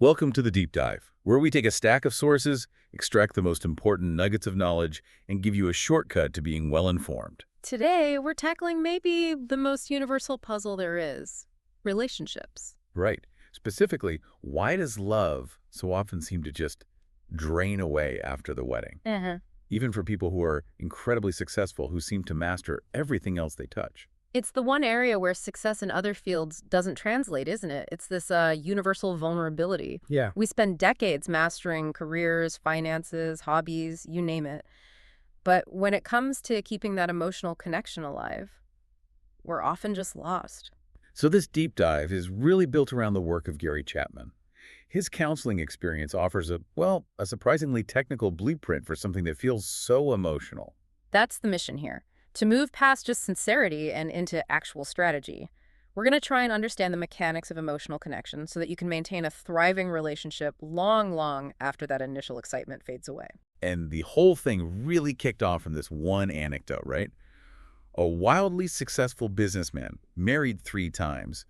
Welcome to the Deep Dive, where we take a stack of sources, extract the most important nuggets of knowledge, and give you a shortcut to being well-informed. Today, we're tackling maybe the most universal puzzle there is, relationships. Right. Specifically, why does love so often seem to just drain away after the wedding? Even for people who are incredibly successful, who seem to master everything else they touch. It's the one area where success in other fields doesn't translate, isn't it? It's this universal vulnerability. Yeah. We spend decades mastering careers, finances, hobbies, you name it. But when it comes to keeping that emotional connection alive, we're often just lost. So this deep dive is really built around the work of Gary Chapman. His counseling experience offers a surprisingly technical blueprint for something that feels so emotional. That's the mission here, to move past just sincerity and into actual strategy. We're going to try and understand the mechanics of emotional connection so that you can maintain a thriving relationship long, long after that initial excitement fades away. And the whole thing really kicked off from this one anecdote, right? A wildly successful businessman, married 3 times,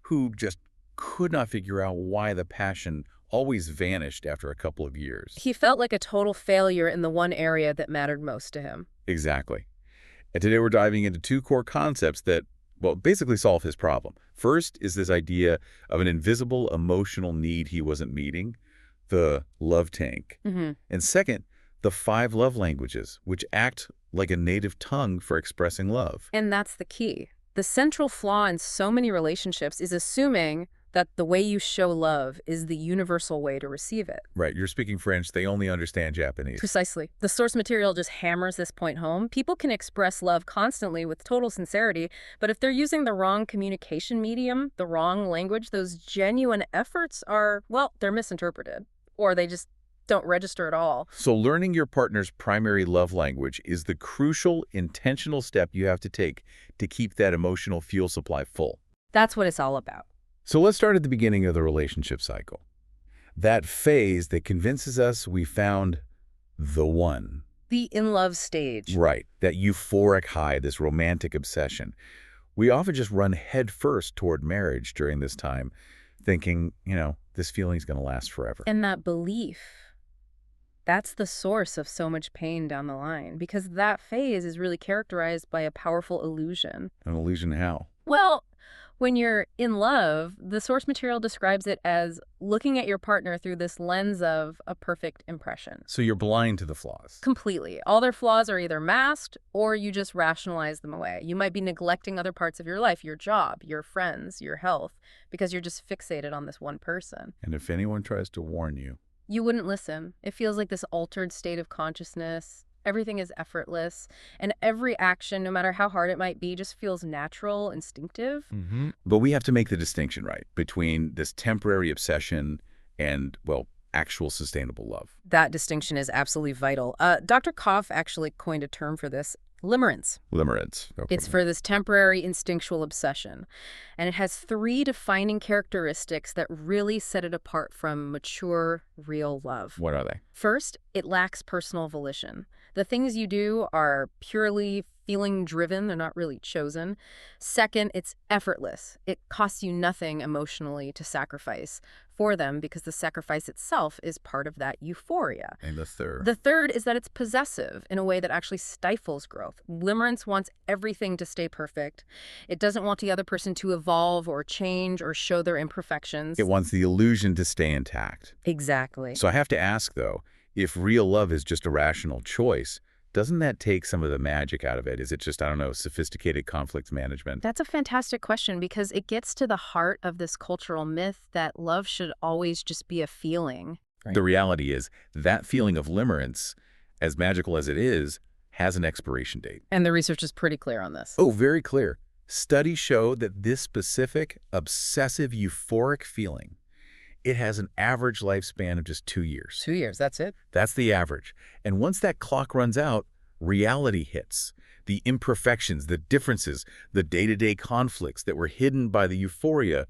who just could not figure out why the passion always vanished after a couple of years. He felt like a total failure in the one area that mattered most to him. Exactly. And today we're diving into 2 core concepts that, basically solve his problem. First is this idea of an invisible emotional need he wasn't meeting, the love tank. And second, the 5 love languages, which act like a native tongue for expressing love. And that's the key. The central flaw in so many relationships is assuming that the way you show love is the universal way to receive it. Right, you're speaking French, they only understand Japanese. Precisely. The source material just hammers this point home. People can express love constantly with total sincerity, but if they're using the wrong communication medium, the wrong language, those genuine efforts are, they're misinterpreted, or they just don't register at all. So learning your partner's primary love language is the crucial, intentional step you have to take to keep that emotional fuel supply full. That's what it's all about. So let's start at the beginning of the relationship cycle. That phase that convinces us we found the one. The in-love stage. Right, that euphoric high, this romantic obsession. We often just run headfirst toward marriage during this time, thinking, this feeling's going to last forever. And that belief, that's the source of so much pain down the line, because that phase is really characterized by a powerful illusion. An illusion how? Well, when you're in love, the source material describes it as looking at your partner through this lens of a perfect impression. So you're blind to the flaws. Completely. All their flaws are either masked or you just rationalize them away. You might be neglecting other parts of your life, your job, your friends, your health, because you're just fixated on this one person. And if anyone tries to warn you, you wouldn't listen. It feels like this altered state of consciousness. Everything is effortless, and every action, no matter how hard it might be, just feels natural, instinctive. But we have to make the distinction, right, between this temporary obsession and, actual sustainable love. That distinction is absolutely vital. Dr. Koff actually coined a term for this, limerence. Limerence. Okay. It's for this temporary instinctual obsession. And it has 3 defining characteristics that really set it apart from mature, real love. What are they? First, it lacks personal volition. The things you do are purely feeling-driven. They're not really chosen. Second, it's effortless. It costs you nothing emotionally to sacrifice for them because the sacrifice itself is part of that euphoria. And the third? The third is that it's possessive in a way that actually stifles growth. Limerence wants everything to stay perfect. It doesn't want the other person to evolve or change or show their imperfections. It wants the illusion to stay intact. Exactly. So I have to ask, though, if real love is just a rational choice, doesn't that take some of the magic out of it? Is it just, sophisticated conflict management? That's a fantastic question because it gets to the heart of this cultural myth that love should always just be a feeling. Right. The reality is that feeling of limerence, as magical as it is, has an expiration date. And the research is pretty clear on this. Oh, very clear. Studies show that this specific, obsessive, euphoric feeling, it has an average lifespan of just 2 years. 2 years, that's it? That's the average. And once that clock runs out, reality hits. The imperfections, the differences, the day-to-day conflicts that were hidden by the euphoria,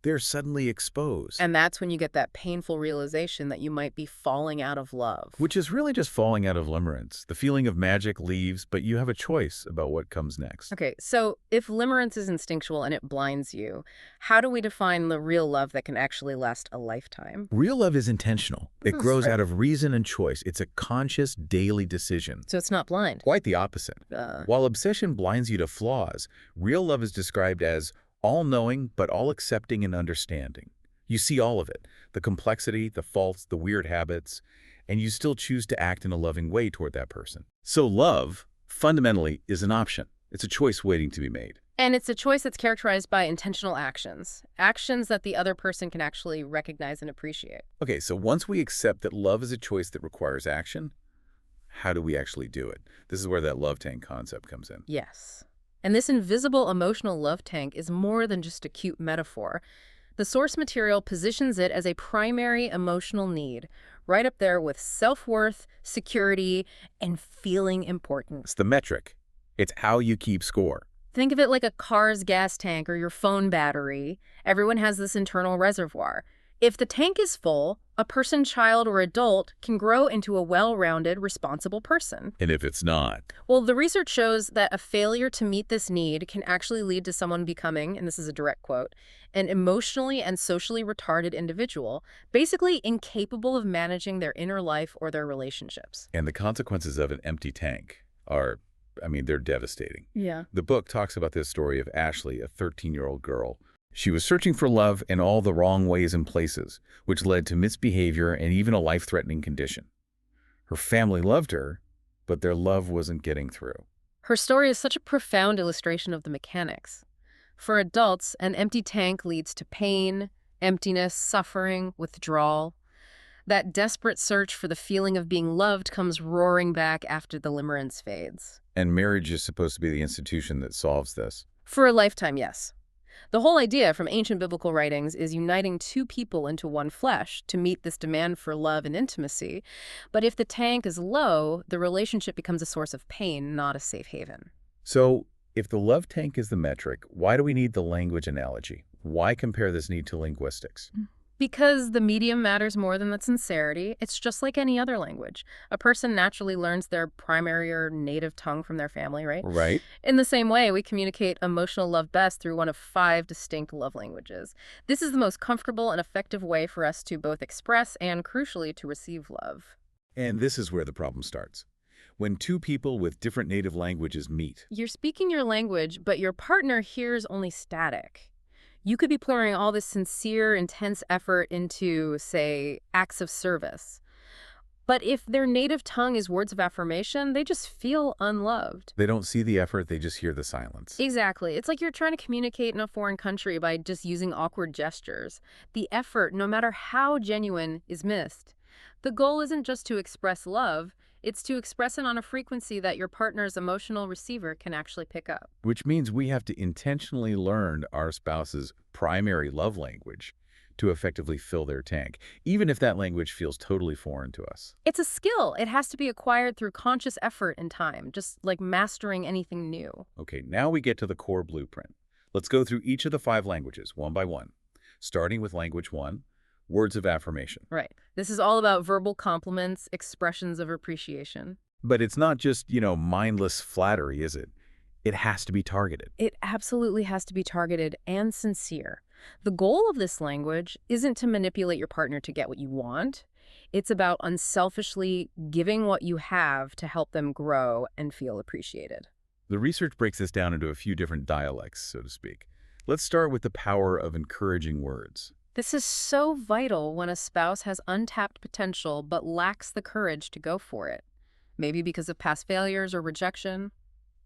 they're suddenly exposed. And that's when you get that painful realization that you might be falling out of love. Which is really just falling out of limerence. The feeling of magic leaves, but you have a choice about what comes next. Okay, so if limerence is instinctual and it blinds you, how do we define the real love that can actually last a lifetime? Real love is intentional. It Hmm, grows right. out of reason and choice. It's a conscious, daily decision. So it's not blind. Quite the opposite. While obsession blinds you to flaws, real love is described as all-knowing but all-accepting and understanding. You see all of it, the complexity, the faults, the weird habits, and you still choose to act in a loving way toward that person. So love, fundamentally, is an option. It's a choice waiting to be made. And it's a choice that's characterized by intentional actions. Actions that the other person can actually recognize and appreciate. Okay, so once we accept that love is a choice that requires action, how do we actually do it? This is where that love tank concept comes in. Yes. And this invisible emotional love tank is more than just a cute metaphor. The source material positions it as a primary emotional need, right up there with self-worth, security, and feeling important. It's the metric. It's how you keep score. Think of it like a car's gas tank or your phone battery. Everyone has this internal reservoir. If the tank is full, a person, child, or adult can grow into a well-rounded, responsible person. And if it's not, Well, the research shows that a failure to meet this need can actually lead to someone becoming, and this is a direct quote, an emotionally and socially retarded individual, basically incapable of managing their inner life or their relationships. and the consequences of an empty tank are, they're devastating. Yeah. The book talks about this story of Ashley, a 13-year-old girl. She was searching for love in all the wrong ways and places, which led to misbehavior and even a life-threatening condition. Her family loved her, but their love wasn't getting through. Her story is such a profound illustration of the mechanics. For adults, an empty tank leads to pain, emptiness, suffering, withdrawal. That desperate search for the feeling of being loved comes roaring back after the limerence fades. And marriage is supposed to be the institution that solves this. For a lifetime, yes. The whole idea from ancient biblical writings is uniting two people into one flesh to meet this demand for love and intimacy. But if the tank is low, the relationship becomes a source of pain, not a safe haven. So, if the love tank is the metric, why do we need the language analogy? Why compare this need to linguistics? Because the medium matters more than the sincerity. It's just like any other language. A person naturally learns their primary or native tongue from their family, right? Right? In the same way, we communicate emotional love best through one of 5 distinct love languages. This is the most comfortable and effective way for us to both express and, crucially, to receive love. And this is where the problem starts. When two people with different native languages meet, You're speaking your language, but your partner hears only static. You could be pouring all this sincere, intense effort into, say, acts of service. But if their native tongue is words of affirmation, they just feel unloved. they don't see the effort, they just hear the silence. Exactly. It's like you're trying to communicate in a foreign country by just using awkward gestures. The effort, no matter how genuine, is missed. The goal isn't just to express love, it's to express it on a frequency that your partner's emotional receiver can actually pick up. Which means we have to intentionally learn our spouse's primary love language to effectively fill their tank, even if that language feels totally foreign to us. It's a skill. It has to be acquired through conscious effort and time, just like mastering anything new. Okay, now we get to the core blueprint. Let's go through each of the 5 languages one by one, starting with language 1, words of affirmation. Right. This is all about verbal compliments, expressions of appreciation. But it's not just, mindless flattery, is it? It has to be targeted. It absolutely has to be targeted and sincere. The goal of this language isn't to manipulate your partner to get what you want. It's about unselfishly giving what you have to help them grow and feel appreciated. The research breaks this down into a few different dialects, so to speak. Let's start with the power of encouraging words. This is so vital when a spouse has untapped potential but lacks the courage to go for it. Maybe because of past failures or rejection.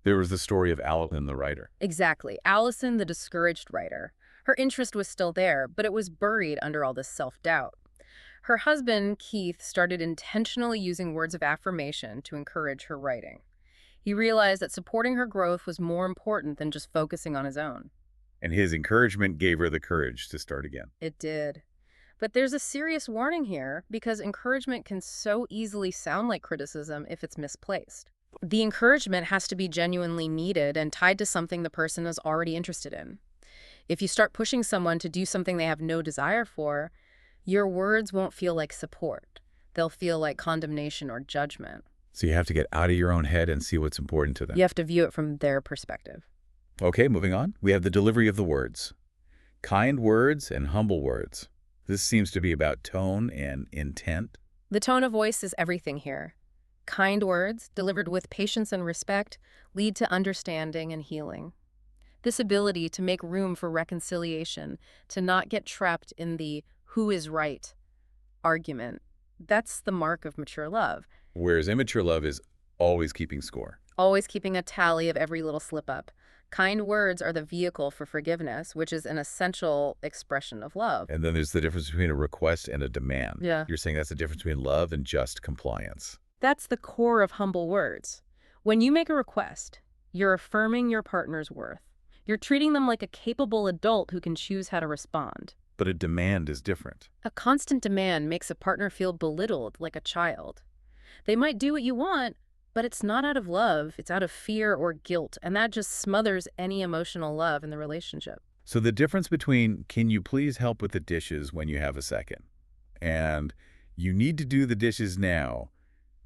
There was the story of Allison, the writer. Exactly. Allison, the discouraged writer. Her interest was still there, but it was buried under all this self-doubt. Her husband, Keith, started intentionally using words of affirmation to encourage her writing. He realized that supporting her growth was more important than just focusing on his own. And his encouragement gave her the courage to start again. It did. But there's a serious warning here, because encouragement can so easily sound like criticism if it's misplaced. The encouragement has to be genuinely needed and tied to something the person is already interested in. If you start pushing someone to do something they have no desire for, your words won't feel like support. They'll feel like condemnation or judgment. So you have to get out of your own head and see what's important to them. You have to view it from their perspective. Okay, moving on. We have the delivery of the words. Kind words and humble words. This seems to be about tone and intent. The tone of voice is everything here. Kind words, delivered with patience and respect, lead to understanding and healing. This ability to make room for reconciliation, to not get trapped in the who is right argument, that's the mark of mature love. Whereas immature love is always keeping score. Always keeping a tally of every little slip-up. Kind words are the vehicle for forgiveness, which is an essential expression of love. And then there's the difference between a request and a demand. Yeah. You're saying that's the difference between love and just compliance. That's the core of humble words. When you make a request, you're affirming your partner's worth. You're treating them like a capable adult who can choose how to respond. But a demand is different. A constant demand makes a partner feel belittled, like a child. They might do what you want, but it's not out of love, it's out of fear or guilt, and that just smothers any emotional love in the relationship. So the difference between can you please help with the dishes when you have a second and you need to do the dishes now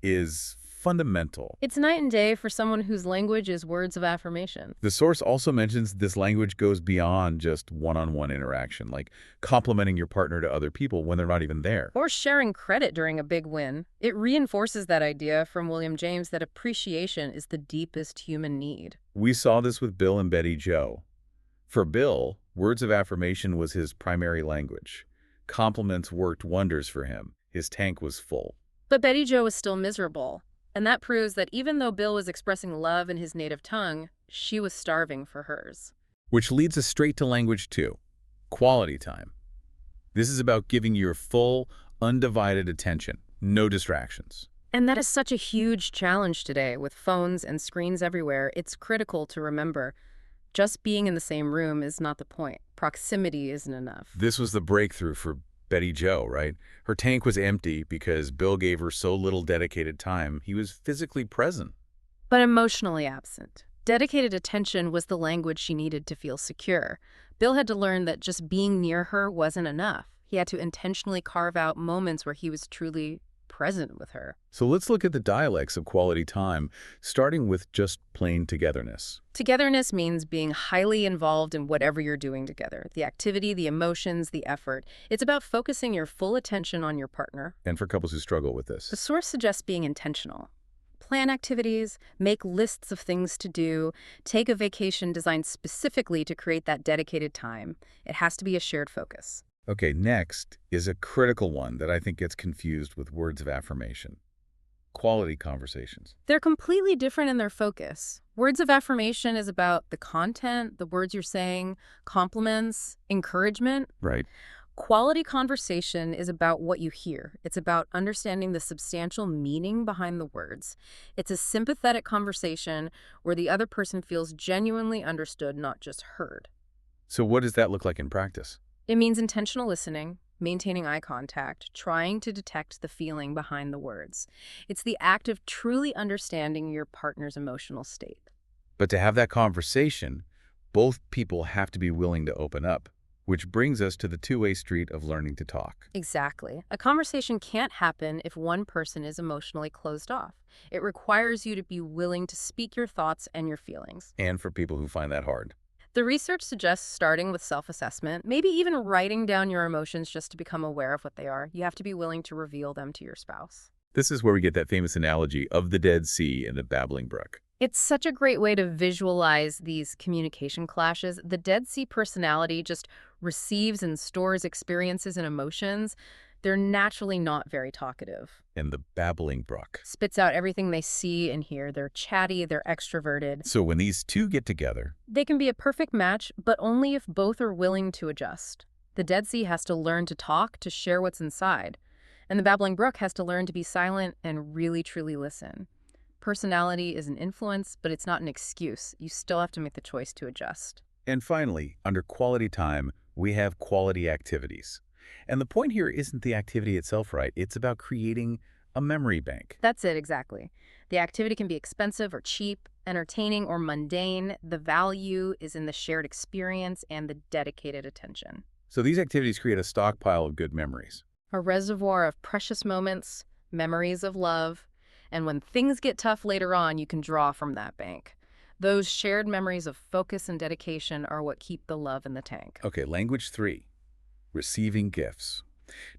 is fundamental. It's night and day for someone whose language is words of affirmation. The source also mentions this language goes beyond just one-on-one interaction, like complimenting your partner to other people when they're not even there. Or sharing credit during a big win. It reinforces that idea from William James that appreciation is the deepest human need. We saw this with Bill and Betty Jo. For Bill, words of affirmation was his primary language. Compliments worked wonders for him. His tank was full. But Betty Jo was still miserable. And that proves that even though Bill was expressing love in his native tongue, she was starving for hers. Which leads us straight to language 2, quality time. This is about giving your full, undivided attention, no distractions. And that is such a huge challenge today with phones and screens everywhere. It's critical to remember just being in the same room is not the point. Proximity isn't enough. This was the breakthrough for Betty Jo, right? Her tank was empty because Bill gave her so little dedicated time. He was physically present. But emotionally absent. Dedicated attention was the language she needed to feel secure. Bill had to learn that just being near her wasn't enough. He had to intentionally carve out moments where he was truly present with her. So let's look at the dialects of quality time, starting with just plain togetherness. Togetherness means being highly involved in whatever you're doing together. The activity, the emotions, the effort. It's about focusing your full attention on your partner. And for couples who struggle with this. The source suggests being intentional. Plan activities, make lists of things to do, take a vacation designed specifically to create that dedicated time. It has to be a shared focus. Okay, next is a critical one that I think gets confused with words of affirmation. Quality conversations. They're completely different in their focus. Words of affirmation is about the content, the words you're saying, compliments, encouragement. Right. Quality conversation is about what you hear. It's about understanding the substantial meaning behind the words. It's a sympathetic conversation where the other person feels genuinely understood, not just heard. So what does that look like in practice? It means intentional listening, maintaining eye contact, trying to detect the feeling behind the words. It's the act of truly understanding your partner's emotional state. But to have that conversation, both people have to be willing to open up, which brings us to the two-way street of learning to talk. Exactly. A conversation can't happen if one person is emotionally closed off. It requires you to be willing to speak your thoughts and your feelings. And for people who find that hard. The research suggests starting with self-assessment, maybe even writing down your emotions just to become aware of what they are. You have to be willing to reveal them to your spouse. This is where we get that famous analogy of the Dead Sea and the babbling brook. It's such a great way to visualize these communication clashes. The Dead Sea personality just receives and stores experiences and emotions. They're naturally not very talkative. And the babbling brook Spits out everything they see and hear. They're chatty, they're extroverted. So when these two get together, They can be a perfect match, but only if both are willing to adjust. The Dead Sea has to learn to talk, to share what's inside. And the babbling brook has to learn to be silent and really, truly listen. Personality is an influence, but it's not an excuse. You still have to make the choice to adjust. And finally, under quality time, we have quality activities. And the point here isn't the activity itself, right? It's about creating a memory bank. That's it, exactly. The activity can be expensive or cheap, entertaining or mundane. The value is in the shared experience and the dedicated attention. So these activities create a stockpile of good memories. A reservoir of precious moments, memories of love, and when things get tough later on, you can draw from that bank. Those shared memories of focus and dedication are what keep the love in the tank. Okay, language 3, receiving gifts.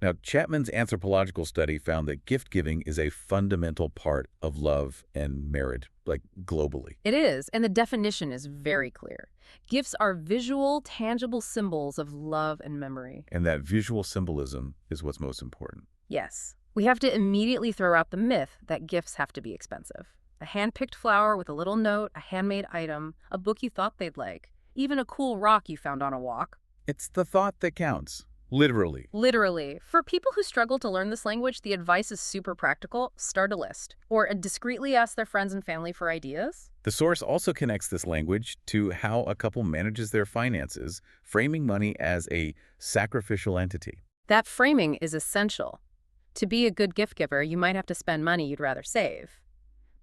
Now, Chapman's anthropological study found that gift-giving is a fundamental part of love and marriage, like globally. It is, and the definition is very clear. Gifts are visual, tangible symbols of love and memory. And that visual symbolism is what's most important. Yes. We have to immediately throw out the myth that gifts have to be expensive. A hand-picked flower with a little note, a handmade item, a book you thought they'd like, even a cool rock you found on a walk. It's the thought that counts. Literally. Literally. For people who struggle to learn this language, the advice is super practical. Start a list. Or discreetly ask their friends and family for ideas. The source also connects this language to how a couple manages their finances, framing money as a sacrificial entity. That framing is essential. To be a good gift giver, you might have to spend money you'd rather save.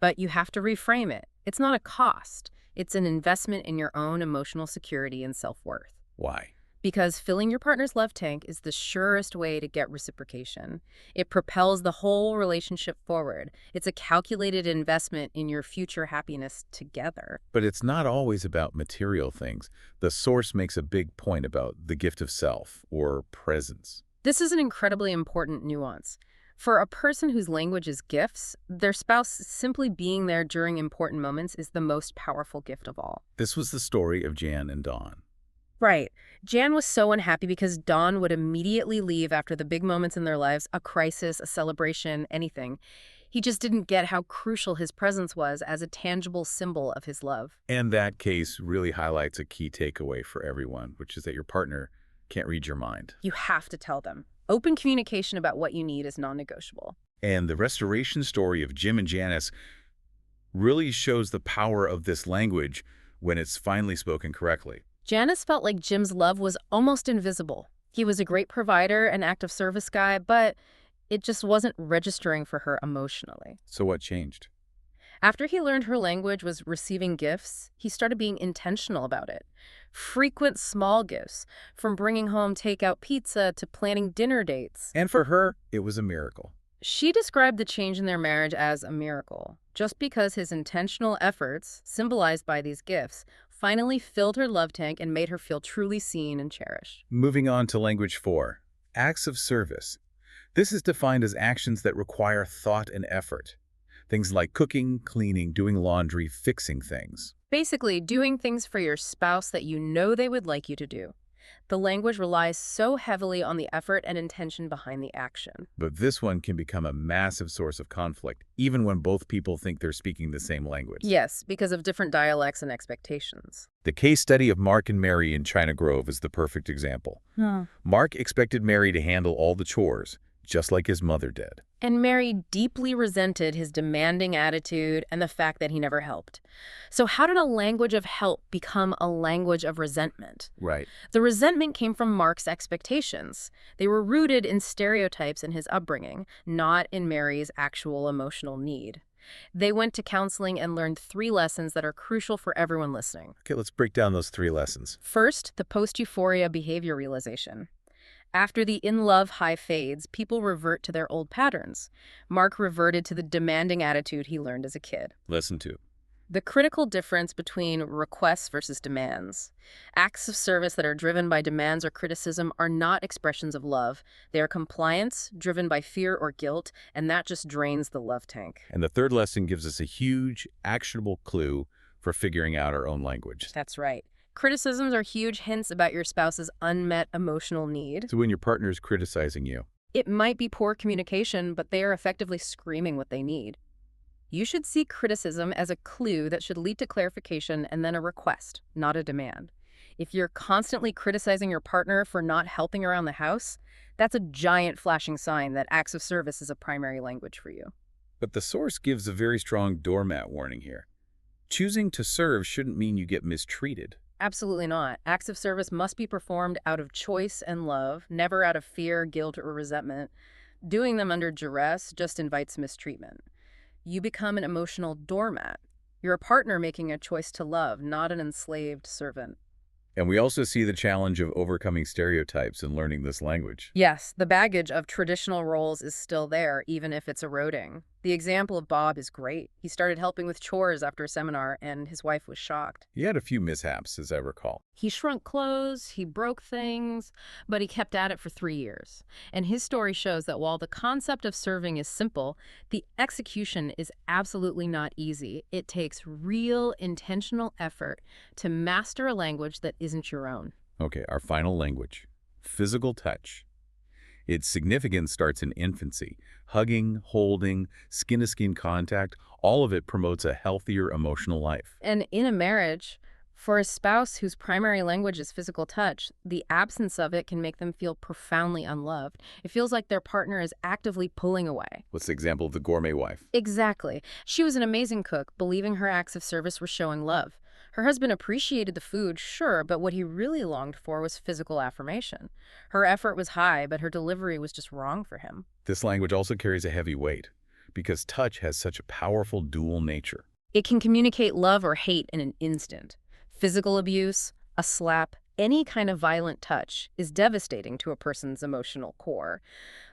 But you have to reframe it. It's not a cost. It's an investment in your own emotional security and self-worth. Why? Because filling your partner's love tank is the surest way to get reciprocation. It propels the whole relationship forward. It's a calculated investment in your future happiness together. But it's not always about material things. The source makes a big point about the gift of self, or presence. This is an incredibly important nuance. For a person whose language is gifts, their spouse simply being there during important moments is the most powerful gift of all. This was the story of Jan and Dawn. Right. Jan was so unhappy because Dawn would immediately leave after the big moments in their lives, a crisis, a celebration, anything. He just didn't get how crucial his presence was as a tangible symbol of his love. And that case really highlights a key takeaway for everyone, which is that your partner can't read your mind. You have to tell them. Open communication about what you need is non-negotiable. And the restoration story of Jim and Janice really shows the power of this language when it's finally spoken correctly. Janice felt like Jim's love was almost invisible. He was a great provider, an active service guy, but it just wasn't registering for her emotionally. So what changed? After he learned her language was receiving gifts, he started being intentional about it. Frequent small gifts, from bringing home takeout pizza to planning dinner dates. And for her, it was a miracle. She described the change in their marriage as a miracle, just because his intentional efforts, symbolized by these gifts, finally filled her love tank and made her feel truly seen and cherished. Moving on to language 4, acts of service. This is defined as actions that require thought and effort. Things like cooking, cleaning, doing laundry, fixing things. Basically, doing things for your spouse that you know they would like you to do. The language relies so heavily on the effort and intention behind the action. But this one can become a massive source of conflict, even when both people think they're speaking the same language. Yes, because of different dialects and expectations. The case study of Mark and Mary in China Grove is the perfect example. Mark expected Mary to handle all the chores, just like his mother did. And Mary deeply resented his demanding attitude and the fact that he never helped. So how did a language of help become a language of resentment? Right. The resentment came from Mark's expectations. They were rooted in stereotypes in his upbringing, not in Mary's actual emotional need. They went to counseling and learned 3 lessons that are crucial for everyone listening. Okay, let's break down those 3 lessons. First, the post-euphoria behavior realization. After the in-love high fades, people revert to their old patterns. Mark reverted to the demanding attitude he learned as a kid. Lesson 2. The critical difference between requests versus demands. Acts of service that are driven by demands or criticism are not expressions of love. They are compliance, driven by fear or guilt, and that just drains the love tank. And the 3rd lesson gives us a huge, actionable clue for figuring out our own language. That's right. Criticisms are huge hints about your spouse's unmet emotional need. So when your partner is criticizing you, It might be poor communication, but they are effectively screaming what they need. You should see criticism as a clue that should lead to clarification and then a request, not a demand. If you're constantly criticizing your partner for not helping around the house, that's a giant flashing sign that acts of service is a primary language for you. but the source gives a very strong doormat warning here. Choosing to serve shouldn't mean you get mistreated. Absolutely not. Acts of service must be performed out of choice and love, never out of fear, guilt, or resentment. Doing them under duress just invites mistreatment. You become an emotional doormat. You're a partner making a choice to love, not an enslaved servant. And we also see the challenge of overcoming stereotypes and learning this language. Yes, the baggage of traditional roles is still there, even if it's eroding. The example of Bob is great. He started helping with chores after a seminar, and his wife was shocked. He had a few mishaps, as I recall. He shrunk clothes, he broke things, but he kept at it for 3 years. And his story shows that while the concept of serving is simple, the execution is absolutely not easy. It takes real, intentional effort to master a language that isn't your own. Okay, our final language, physical touch. Its significance starts in infancy. Hugging, holding, skin-to-skin contact, all of it promotes a healthier emotional life. And in a marriage, for a spouse whose primary language is physical touch, the absence of it can make them feel profoundly unloved. It feels like their partner is actively pulling away. What's the example of the gourmet wife? Exactly. She was an amazing cook, believing her acts of service were showing love. Her husband appreciated the food, sure, but what he really longed for was physical affirmation. Her effort was high, but her delivery was just wrong for him. This language also carries a heavy weight because touch has such a powerful dual nature. It can communicate love or hate in an instant. Physical abuse, a slap, any kind of violent touch is devastating to a person's emotional core.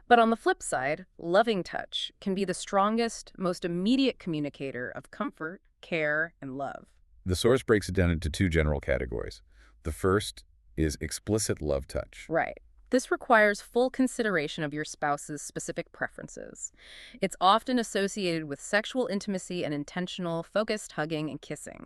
But on the flip side, loving touch can be the strongest, most immediate communicator of comfort, care, and love. The source breaks it down into two general categories. The first is explicit love touch. Right. This requires full consideration of your spouse's specific preferences. It's often associated with sexual intimacy and intentional, focused hugging and kissing.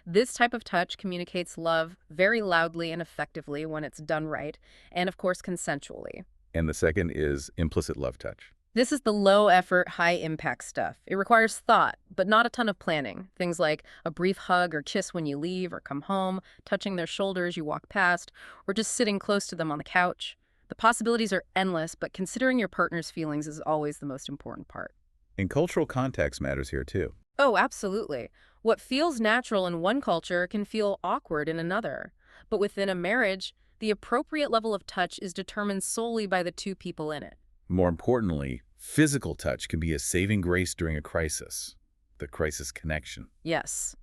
This type of touch communicates love very loudly and effectively when it's done right, and of course consensually. And the second is implicit love touch. This is the low-effort, high-impact stuff. It requires thought, but not a ton of planning. Things like a brief hug or kiss when you leave or come home, touching their shoulders you walk past, or just sitting close to them on the couch. The possibilities are endless, but considering your partner's feelings is always the most important part. And cultural context matters here too. Oh, absolutely. What feels natural in one culture can feel awkward in another. But within a marriage, the appropriate level of touch is determined solely by the two people in it. More importantly, physical touch can be a saving grace during a crisis, the crisis connection. Yes.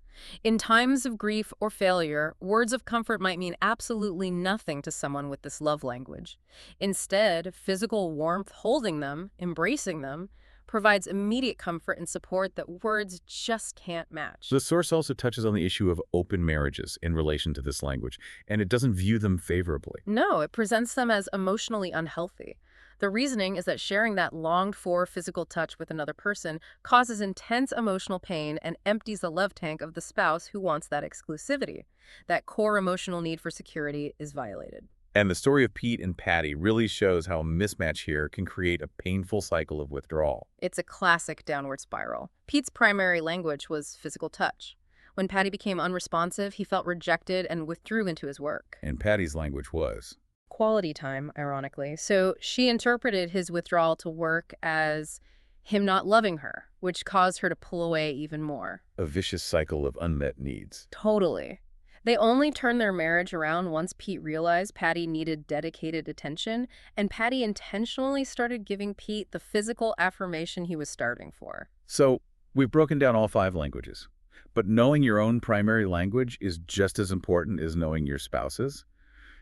In times of grief or failure, words of comfort might mean absolutely nothing to someone with this love language. Instead, physical warmth, holding them, embracing them, provides immediate comfort and support that words just can't match. The source also touches on the issue of open marriages in relation to this language, and it doesn't view them favorably. No, it presents them as emotionally unhealthy. The reasoning is that sharing that longed-for physical touch with another person causes intense emotional pain and empties the love tank of the spouse who wants that exclusivity. That core emotional need for security is violated. And the story of Pete and Patty really shows how a mismatch here can create a painful cycle of withdrawal. It's a classic downward spiral. Pete's primary language was physical touch. When Patty became unresponsive, he felt rejected and withdrew into his work. And Patty's language was Quality time, ironically. So she interpreted his withdrawal to work as him not loving her, which caused her to pull away even more. a vicious cycle of unmet needs. Totally. They only turned their marriage around once Pete realized Patty needed dedicated attention, and Patty intentionally started giving Pete the physical affirmation he was starving for. So, we've broken down all 5 languages. But knowing your own primary language is just as important as knowing your spouse's.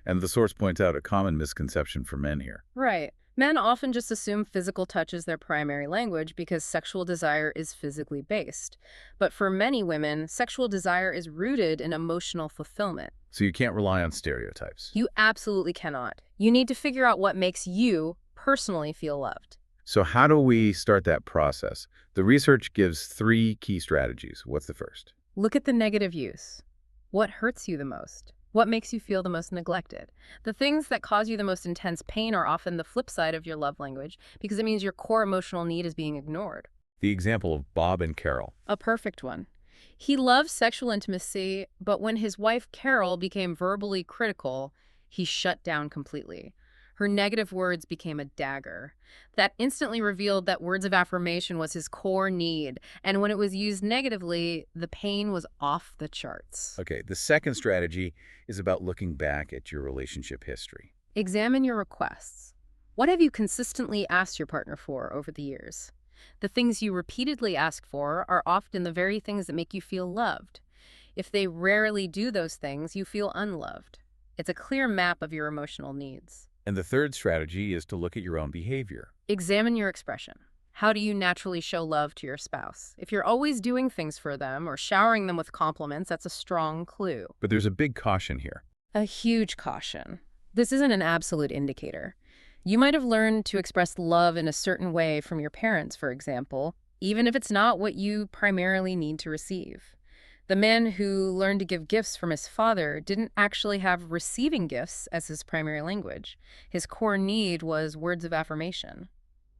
And the source points out a common misconception for men here. Right. Men often just assume physical touch is their primary language because sexual desire is physically based. But for many women, sexual desire is rooted in emotional fulfillment. So you can't rely on stereotypes. You absolutely cannot. You need to figure out what makes you personally feel loved. So how do we start that process? The research gives 3 key strategies. What's the first? Look at the negative use. What hurts you the most? What makes you feel the most neglected? The things that cause you the most intense pain are often the flip side of your love language because it means your core emotional need is being ignored. The example of Bob and Carol. A perfect one. He loved sexual intimacy, but when his wife Carol became verbally critical, he shut down completely. Her negative words became a dagger. That instantly revealed that words of affirmation was his core need, and when it was used negatively, the pain was off the charts. Okay, the second strategy is about looking back at your relationship history. Examine your requests. What have you consistently asked your partner for over the years? The things you repeatedly ask for are often the very things that make you feel loved. If they rarely do those things, you feel unloved. It's a clear map of your emotional needs. And the third strategy is to look at your own behavior. Examine your expression. How do you naturally show love to your spouse? If you're always doing things for them or showering them with compliments, that's a strong clue. But there's a big caution here. A huge caution. This isn't an absolute indicator. You might have learned to express love in a certain way from your parents, for example, even if it's not what you primarily need to receive. The man who learned to give gifts from his father didn't actually have receiving gifts as his primary language. His core need was words of affirmation.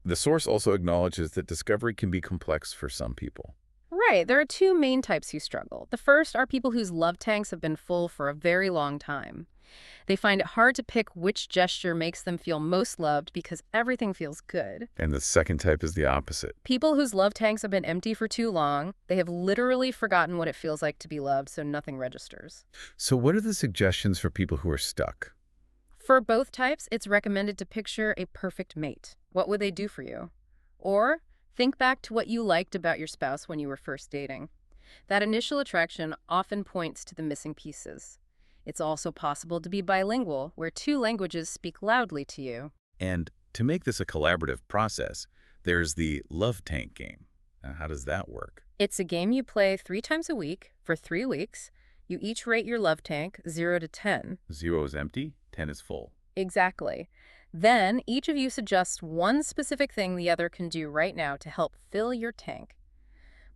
The source also acknowledges that discovery can be complex for some people. Right, there are two main types who struggle. The first are people whose love tanks have been full for a very long time. They find it hard to pick which gesture makes them feel most loved because everything feels good. And the second type is the opposite. People whose love tanks have been empty for too long, they have literally forgotten what it feels like to be loved, so nothing registers. So what are the suggestions for people who are stuck? For both types, it's recommended to picture a perfect mate. What would they do for you? Or think back to what you liked about your spouse when you were first dating. That initial attraction often points to the missing pieces. It's also possible to be bilingual, where two languages speak loudly to you. And to make this a collaborative process, there's the love tank game. Now, how does that work? It's a game you play 3 times a week for 3 weeks. You each rate your love tank 0 to 10. 0 is empty, 10 is full. Exactly. Then each of you suggests one specific thing the other can do right now to help fill your tank.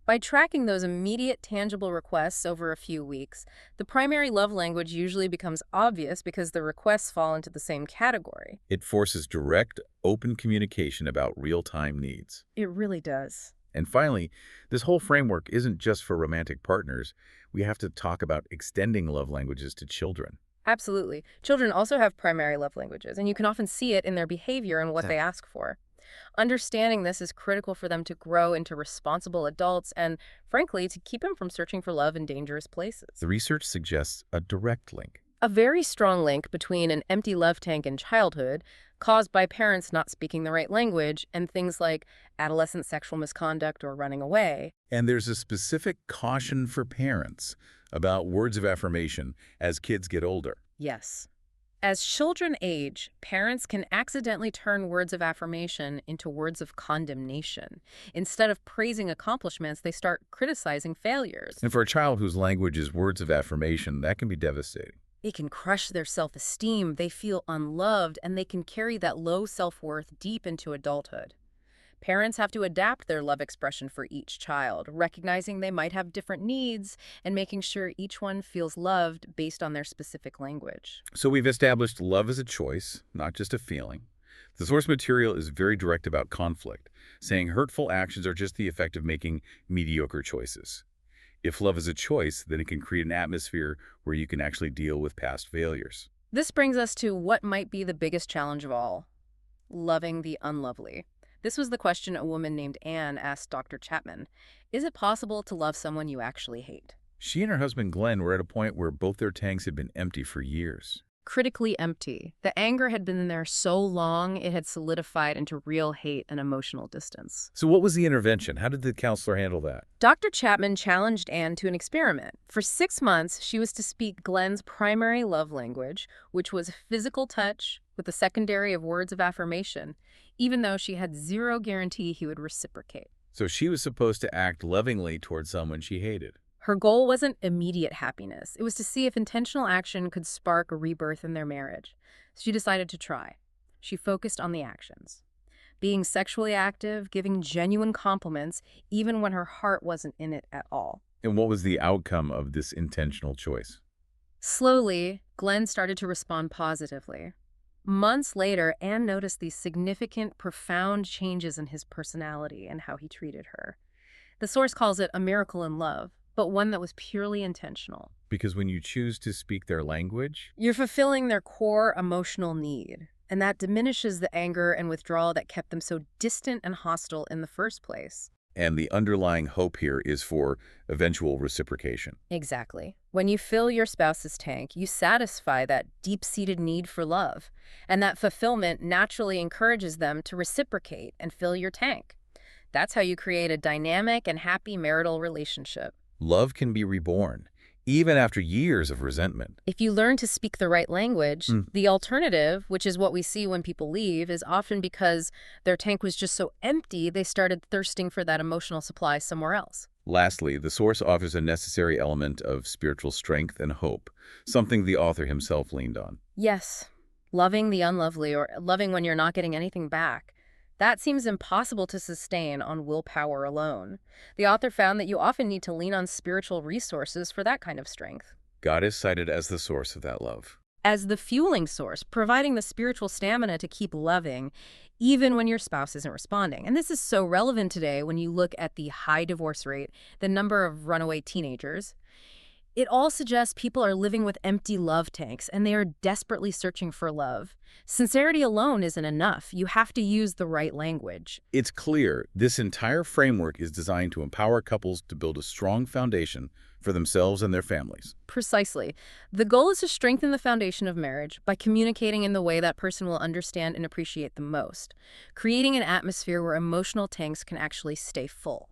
By tracking those immediate, tangible requests over a few weeks, the primary love language usually becomes obvious because the requests fall into the same category. It forces direct, open communication about real-time needs. It really does. And finally, this whole framework isn't just for romantic partners. We have to talk about extending love languages to children. Absolutely. Children also have primary love languages, and you can often see it in their behavior and what they ask for. Understanding this is critical for them to grow into responsible adults and, frankly, to keep them from searching for love in dangerous places. The research suggests a direct link. A very strong link between an empty love tank in childhood, caused by parents not speaking the right language, and things like adolescent sexual misconduct or running away. And there's a specific caution for parents about words of affirmation as kids get older. Yes. As children age, parents can accidentally turn words of affirmation into words of condemnation. Instead of praising accomplishments, they start criticizing failures. And for a child whose language is words of affirmation, that can be devastating. It can crush their self-esteem, they feel unloved, and they can carry that low self-worth deep into adulthood. Parents have to adapt their love expression for each child, recognizing they might have different needs and making sure each one feels loved based on their specific language. So we've established love as a choice, not just a feeling. The source material is very direct about conflict, saying hurtful actions are just the effect of making mediocre choices. If love is a choice, then it can create an atmosphere where you can actually deal with past failures. This brings us to what might be the biggest challenge of all: loving the unlovely. This was the question a woman named Anne asked Dr. Chapman. Is it possible to love someone you actually hate? She and her husband Glenn were at a point where both their tanks had been empty for years. Critically empty. The anger had been in there so long it had solidified into real hate and emotional distance. So what was the intervention? How did the counselor handle that? Dr. Chapman challenged Anne to an experiment. For 6 months, she was to speak Glenn's primary love language, which was physical touch with a secondary of words of affirmation, even though she had zero guarantee he would reciprocate. So she was supposed to act lovingly toward someone she hated. Her goal wasn't immediate happiness. It was to see if intentional action could spark a rebirth in their marriage. She decided to try. She focused on the actions. Being sexually active, giving genuine compliments, even when her heart wasn't in it at all. And what was the outcome of this intentional choice? Slowly, Glenn started to respond positively. Months later, Anne noticed these significant, profound changes in his personality and how he treated her. The source calls it a miracle in love, but one that was purely intentional. Because when you choose to speak their language, You're fulfilling their core emotional need, and that diminishes the anger and withdrawal that kept them so distant and hostile in the first place. And the underlying hope here is for eventual reciprocation. Exactly. When you fill your spouse's tank, you satisfy that deep-seated need for love, and that fulfillment naturally encourages them to reciprocate and fill your tank. That's how you create a dynamic and happy marital relationship. Love can be reborn, even after years of resentment. If you learn to speak the right language, the alternative, which is what we see when people leave, is often because their tank was just so empty they started thirsting for that emotional supply somewhere else. Lastly, the source offers a necessary element of spiritual strength and hope, something the author himself leaned on. Yes, loving the unlovely or loving when you're not getting anything back. That seems impossible to sustain on willpower alone. The author found that you often need to lean on spiritual resources for that kind of strength. God is cited as the source of that love. As the fueling source, providing the spiritual stamina to keep loving, even when your spouse isn't responding. And this is so relevant today when you look at the high divorce rate, the number of runaway teenagers. It all suggests people are living with empty love tanks, and they are desperately searching for love. Sincerity alone isn't enough. You have to use the right language. It's clear this entire framework is designed to empower couples to build a strong foundation for themselves and their families. Precisely. The goal is to strengthen the foundation of marriage by communicating in the way that person will understand and appreciate the most, creating an atmosphere where emotional tanks can actually stay full.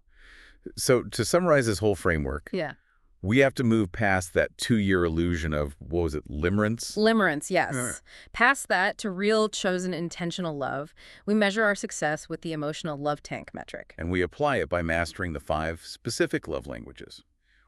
So to summarize this whole framework, we have to move past that 2-year illusion of, what was it, limerence? Limerence, yes. Past that to real, chosen, intentional love, we measure our success with the emotional love tank metric. And we apply it by mastering the 5 specific love languages: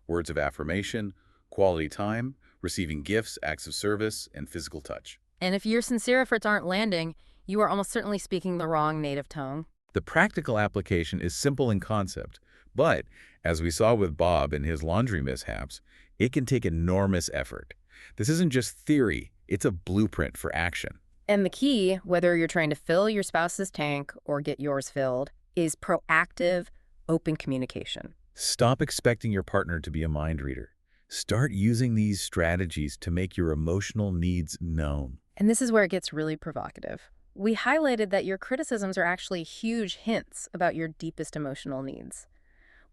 words of affirmation, quality time, receiving gifts, acts of service, and physical touch. And if your sincere efforts aren't landing, you are almost certainly speaking the wrong native tongue. The practical application is simple in concept, but as we saw with Bob and his laundry mishaps, it can take enormous effort. This isn't just theory, it's a blueprint for action. And the key, whether you're trying to fill your spouse's tank or get yours filled, is proactive, open communication. Stop expecting your partner to be a mind reader. Start using these strategies to make your emotional needs known. And this is where it gets really provocative. We highlighted that your criticisms are actually huge hints about your deepest emotional needs.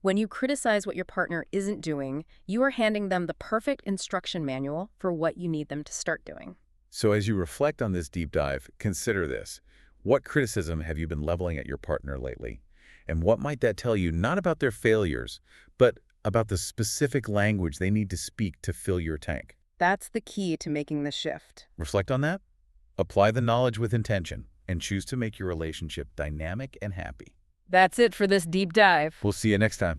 When you criticize what your partner isn't doing, you are handing them the perfect instruction manual for what you need them to start doing. So as you reflect on this deep dive, consider this. What criticism have you been leveling at your partner lately? And what might that tell you not about their failures, but about the specific language they need to speak to fill your tank? That's the key to making the shift. Reflect on that. Apply the knowledge with intention and choose to make your relationship dynamic and happy. That's it for this deep dive. We'll see you next time.